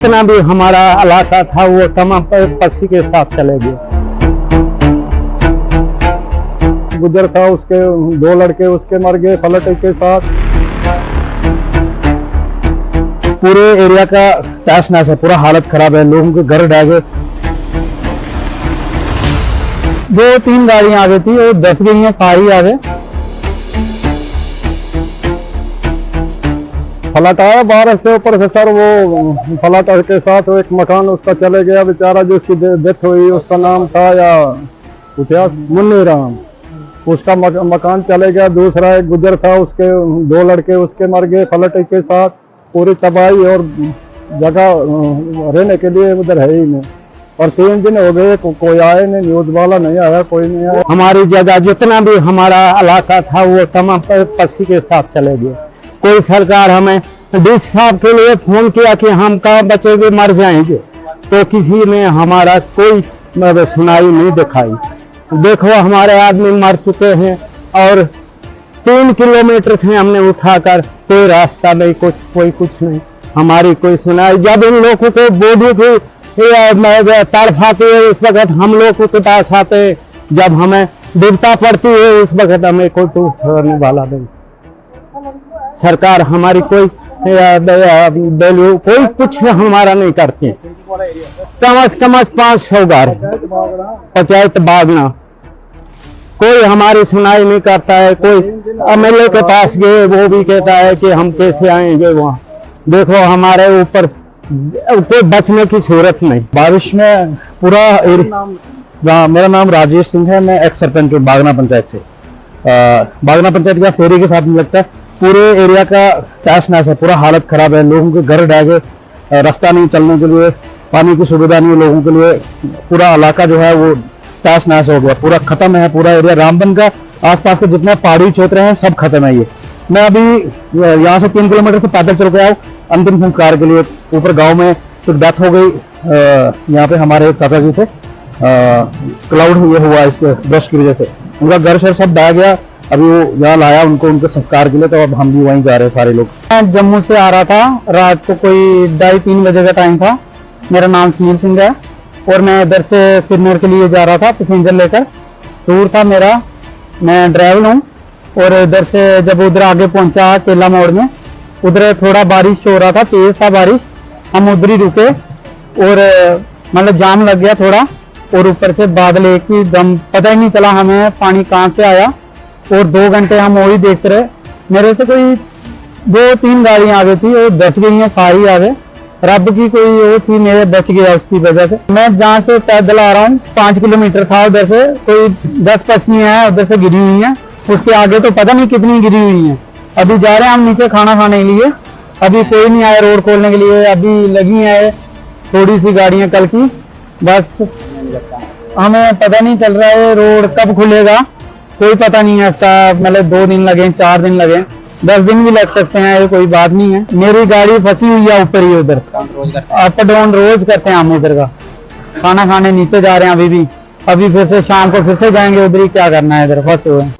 जितना भी हमारा इलाका था वो तमाम पसी के साथ चले गए। गुजर था, उसके 2 लड़के उसके मर गए फ्लड के साथ। पूरे एरिया का तहस नहस है, पूरा हालत खराब है, लोगों के घर ढह गए। 2-3 गाड़ियां आ गई थी, वो 10 गई हैं, सारी आ गए। फ्लड आया बारिश से ऊपर से सर, वो फ्लड के साथ वो एक मकान उसका चले गया बेचारा, जो उसकी डेथ हुई उसका नाम था या कुछ मुन्नी राम, उसका मकान चले गया। दूसरा एक गुजर था, उसके 2 लड़के उसके मर गए फ्लड के साथ। पूरी तबाही और जगह रहने के लिए उधर है ही नहीं। और 3 दिन हो गए, कोई आए नहीं, न्यूज वाला नहीं आया, कोई नहीं आया। हमारी जगह जितना भी हमारा इलाका था वो तमाम पसी के साथ चले गए। कोई सरकार हमें डिस साहब के लिए फोन किया कि हम कहाँ बचेंगे, मर जाएंगे, तो किसी ने हमारा कोई सुनाई नहीं दिखाई। देखो हमारे आदमी मर चुके हैं और 3 किलोमीटर से हमने उठाकर, कोई रास्ता नहीं, कोई कुछ नहीं, हमारी कोई सुनाई। जब इन लोगों को बॉडी की तड़फाती है उस वक्त हम लोग के पास आते, जब हमें विपदा पड़ती है उस वक्त हमें कोई छोड़ने वाला नहीं। सरकार हमारी कोई वैल्यू कोई कुछ हमारा नहीं करती। कम से कम 500 घर पंचायत बागना, कोई हमारी सुनाई नहीं करता है। कोई एमएलए के पास गए, वो भी कहता है कि हम कैसे आएंगे वहाँ। देखो हमारे ऊपर कोई बचने की सूरत नहीं। बारिश में पूरा मेरा नाम राजेश सिंह है, मैं एक्स सरपंच हूँ बागना पंचायत से। बागना पंचायत का शहरी के साथ में लगता है। पूरे एरिया का तहस नहस है, पूरा हालत खराब है, लोगों के घर ढह गए, रास्ता नहीं चलने के लिए, पानी की सुविधा नहीं है लोगों के लिए। पूरा इलाका जो है वो तहस नहस हो गया, पूरा खत्म है पूरा एरिया। रामबन का आसपास के जितने पहाड़ी क्षेत्र हैं सब खत्म है। ये मैं अभी यहाँ से 3 किलोमीटर से पैदल चल के आया अंतिम संस्कार के लिए। ऊपर गांव में तो डेथ हो गई, यहाँ पे हमारे काका जी थे, क्लाउड ये हुआ इसके ब्रश की वजह से, उनका घर शहर सब बह गया। अभी वो यहाँ लाया उनको उनके संस्कार के लिए, तो अब हम भी वहीं जा रहे हैं सारे लोग। मैं जम्मू से आ रहा था, रात को कोई 2:30-3 बजे का टाइम था। मेरा नाम सुनील सिंह है और मैं इधर से सिरमौर के लिए जा रहा था पैसेंजर लेकर। टूर था मेरा, मैं ड्राइवर हूँ। और इधर से जब उधर आगे पहुंचा केला मोड़ में, उधर थोड़ा बारिश हो रहा था, तेज था बारिश, हम उधर ही रुके और मतलब जाम लग गया थोड़ा। और ऊपर से बादल एक ही दम, पता ही नहीं चला हमें पानी कहाँ से आया। और 2 घंटे हम वही देखते रहे। मेरे से कोई 2-3 गाड़ियां आ गई थी, वो 10 गई हैं, सारी आ गए। रब की कोई वो थी, मेरे बच गया उसकी वजह से। मैं जहाँ से पैदल आ रहा हूँ 5 किलोमीटर था, उधर से कोई 10 पसलियां हैं उधर से गिरी हुई हैं, उसके आगे तो पता नहीं कितनी गिरी हुई हैं। अभी जा रहे हैं हम नीचे खाना खाने के लिए, अभी कोई नहीं आया रोड खोलने के लिए। अभी लगी है थोड़ी सी गाड़ियां कल की, बस हमें पता नहीं चल रहा है रोड कब खुलेगा, कोई पता नहीं है इसका। मतलब 2 दिन लगे, 4 दिन लगे, 10 दिन भी लग सकते हैं, ये कोई बात नहीं है। मेरी गाड़ी फंसी हुई है ऊपर ही, उधर अप डाउन रोज करते हैं हम उधर का। खाना खाने नीचे जा रहे हैं अभी भी, अभी फिर से शाम को फिर से जाएंगे उधर ही, क्या करना है, इधर फंसे हुए हैं।